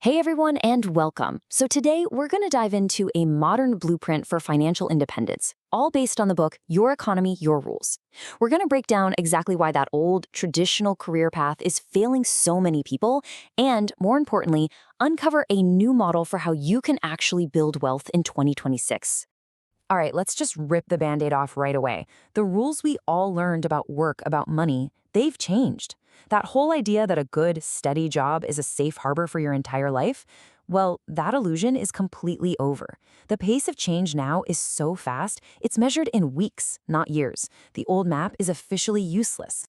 Hey everyone, and welcome. So today we're going to dive into a modern blueprint for financial independence, all based on the book Your Economy, Your Rules. We're going to break down exactly why that old, traditional career path is failing so many people, and more importantly, uncover a new model for how you can actually build wealth in 2026. All right, let's just rip the Band-Aid off right away. The rules we all learned about work, about money, they've changed. That whole idea that a good, steady job is a safe harbor for your entire life, well, that illusion is completely over. The pace of change now is so fast, it's measured in weeks, not years. The old map is officially useless.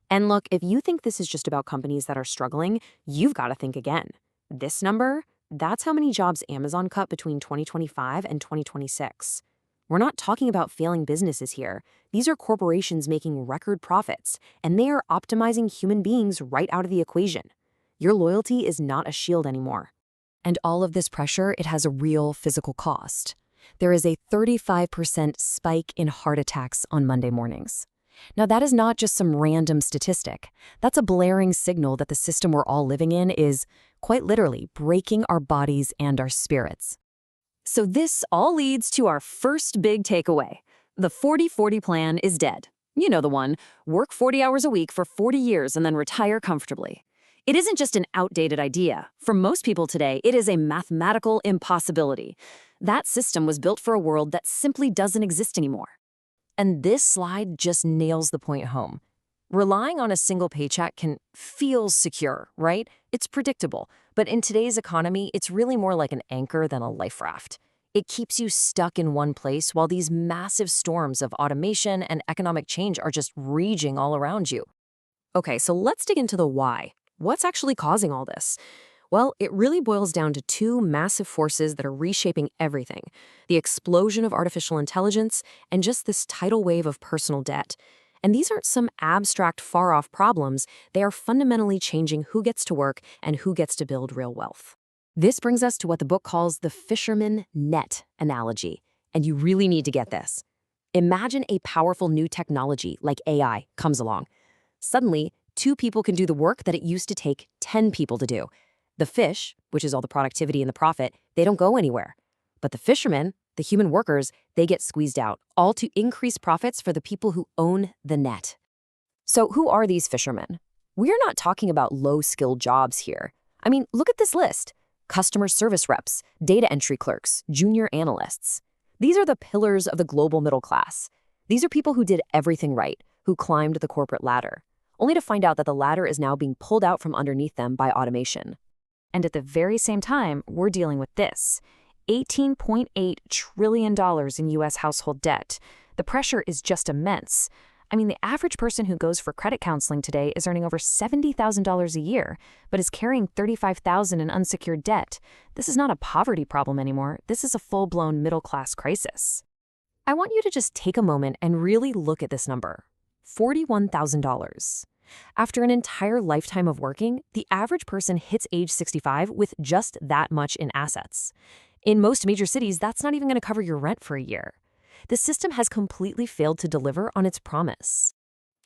And look, if you think this is just about companies that are struggling, you've got to think again. This number, that's how many jobs Amazon cut between 2025 and 2026. We're not talking about failing businesses here. These are corporations making record profits, and they are optimizing human beings right out of the equation. Your loyalty is not a shield anymore. And all of this pressure, it has a real physical cost. There is a 35% spike in heart attacks on Monday mornings. Now, that is not just some random statistic. That's a blaring signal that the system we're all living in is, quite literally, breaking our bodies and our spirits. So this all leads to our first big takeaway. The 40-40 plan is dead. You know the one. Work 40 hours a week for 40 years and then retire comfortably. It isn't just an outdated idea. For most people today, it is a mathematical impossibility. That system was built for a world that simply doesn't exist anymore. And this slide just nails the point home. Relying on a single paycheck can feel secure, right? It's predictable. But in today's economy, it's really more like an anchor than a life raft. It keeps you stuck in one place while these massive storms of automation and economic change are just raging all around you. Okay, so let's dig into the why. What's actually causing all this? Well, it really boils down to two massive forces that are reshaping everything: the explosion of artificial intelligence and just this tidal wave of personal debt. And these aren't some abstract, far-off problems. They are fundamentally changing who gets to work and who gets to build real wealth. This brings us to what the book calls the fisherman net analogy. And you really need to get this. Imagine a powerful new technology like AI comes along. Suddenly, 2 people can do the work that it used to take 10 people to do. The fish, which is all the productivity and the profit, they don't go anywhere. But the fishermen, the human workers, they get squeezed out, all to increase profits for the people who own the net. So who are these fishermen? We're not talking about low-skilled jobs here. I mean, look at this list. Customer service reps, data entry clerks, junior analysts. These are the pillars of the global middle class. These are people who did everything right, who climbed the corporate ladder, only to find out that the ladder is now being pulled out from underneath them by automation. And at the very same time, we're dealing with this: $18.8 trillion in U.S. household debt. The pressure is just immense. I mean, the average person who goes for credit counseling today is earning over $70,000 a year, but is carrying $35,000 in unsecured debt. This is not a poverty problem anymore. This is a full-blown middle-class crisis. I want you to just take a moment and really look at this number: $41,000. After an entire lifetime of working, the average person hits age 65 with just that much in assets. In most major cities, that's not even going to cover your rent for a year. The system has completely failed to deliver on its promise.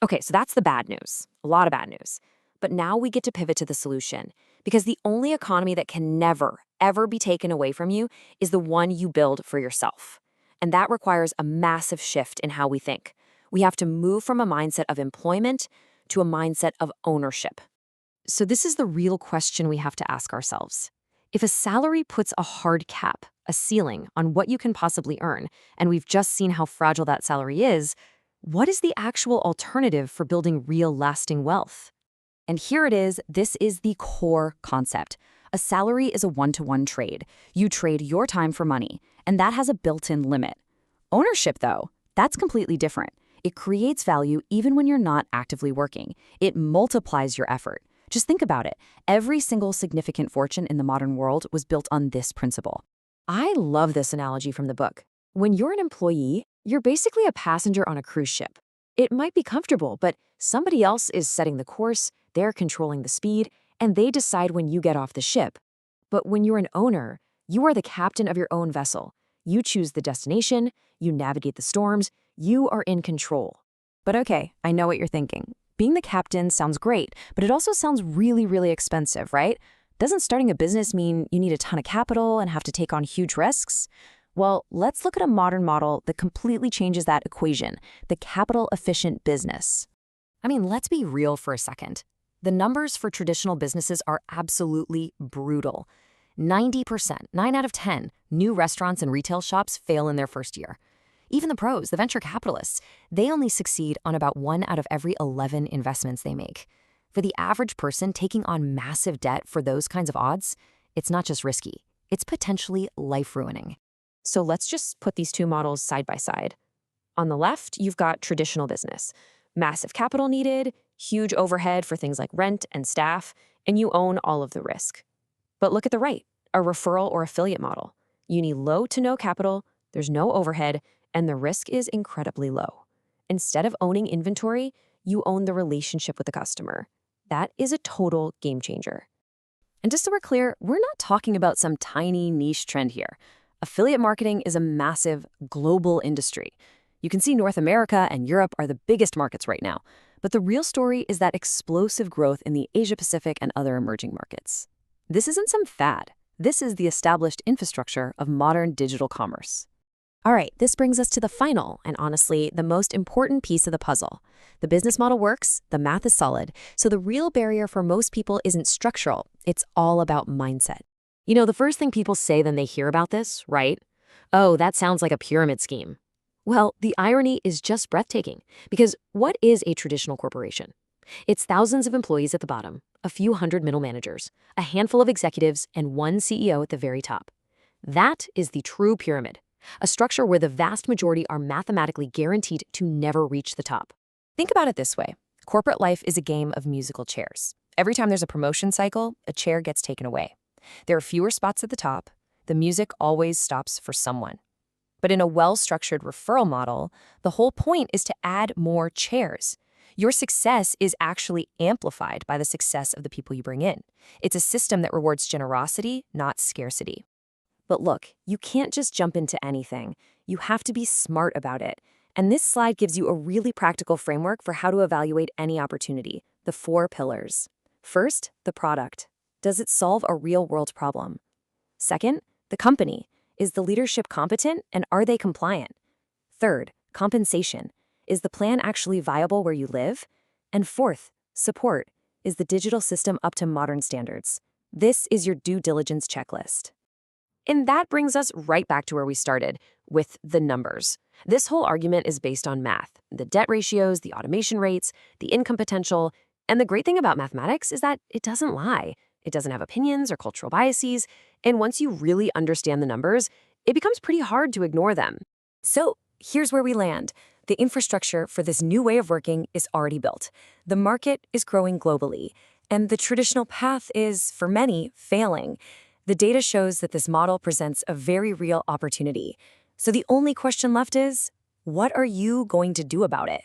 Okay, so that's the bad news. A lot of bad news. But now we get to pivot to the solution, because the only economy that can never, ever be taken away from you is the one you build for yourself. And that requires a massive shift in how we think. We have to move from a mindset of employment to a mindset of ownership. So this is the real question we have to ask ourselves. If a salary puts a hard cap, a ceiling, on what you can possibly earn, and we've just seen how fragile that salary is, what is the actual alternative for building real lasting wealth? And here it is. This is the core concept. A salary is a one-to-one trade. You trade your time for money, and that has a built-in limit. Ownership, though, that's completely different. It creates value even when you're not actively working. It multiplies your effort. Just think about it. Every single significant fortune in the modern world was built on this principle. I love this analogy from the book. When you're an employee, you're basically a passenger on a cruise ship. It might be comfortable, but somebody else is setting the course, they're controlling the speed, and they decide when you get off the ship. But when you're an owner, you are the captain of your own vessel. You choose the destination, you navigate the storms, you are in control. But okay, I know what you're thinking. Being the captain sounds great, but it also sounds really, really expensive, right? Doesn't starting a business mean you need a ton of capital and have to take on huge risks? Well, let's look at a modern model that completely changes that equation, the capital-efficient business. I mean, let's be real for a second. The numbers for traditional businesses are absolutely brutal. 90%, 9 out of 10, new restaurants and retail shops fail in their first year. Even the pros, the venture capitalists, they only succeed on about 1 out of every 11 investments they make. For the average person taking on massive debt for those kinds of odds, it's not just risky, it's potentially life-ruining. So let's just put these two models side by side. On the left, you've got traditional business. Massive capital needed, huge overhead for things like rent and staff, and you own all of the risk. But look at the right, a referral or affiliate model. You need low to no capital, there's no overhead, and the risk is incredibly low. Instead of owning inventory, you own the relationship with the customer. That is a total game changer. And just so we're clear, we're not talking about some tiny niche trend here. Affiliate marketing is a massive global industry. You can see North America and Europe are the biggest markets right now, but the real story is that explosive growth in the Asia-Pacific and other emerging markets. This isn't some fad. This is the established infrastructure of modern digital commerce. All right, this brings us to the final and honestly, the most important piece of the puzzle. The business model works, the math is solid, so the real barrier for most people isn't structural, it's all about mindset. You know, the first thing people say when they hear about this, right? Oh, that sounds like a pyramid scheme. Well, the irony is just breathtaking, because what is a traditional corporation? It's thousands of employees at the bottom, a few hundred middle managers, a handful of executives, and one CEO at the very top. That is the true pyramid, a structure where the vast majority are mathematically guaranteed to never reach the top. Think about it this way. Corporate life is a game of musical chairs. Every time there's a promotion cycle, a chair gets taken away. There are fewer spots at the top. The music always stops for someone. But in a well-structured referral model, the whole point is to add more chairs. Your success is actually amplified by the success of the people you bring in. It's a system that rewards generosity, not scarcity. But look, you can't just jump into anything. You have to be smart about it. And this slide gives you a really practical framework for how to evaluate any opportunity, the 4 pillars. First, the product. Does it solve a real-world problem? Second, the company. Is the leadership competent and are they compliant? Third, compensation. Is the plan actually viable where you live? And fourth, support. Is the digital system up to modern standards? This is your due diligence checklist. And that brings us right back to where we started, with the numbers. This whole argument is based on math, the debt ratios, the automation rates, the income potential, and the great thing about mathematics is that it doesn't lie. It doesn't have opinions or cultural biases, and once you really understand the numbers, it becomes pretty hard to ignore them. So here's where we land. The infrastructure for this new way of working is already built. The market is growing globally, and the traditional path is, for many, failing. The data shows that this model presents a very real opportunity. So the only question left is, what are you going to do about it?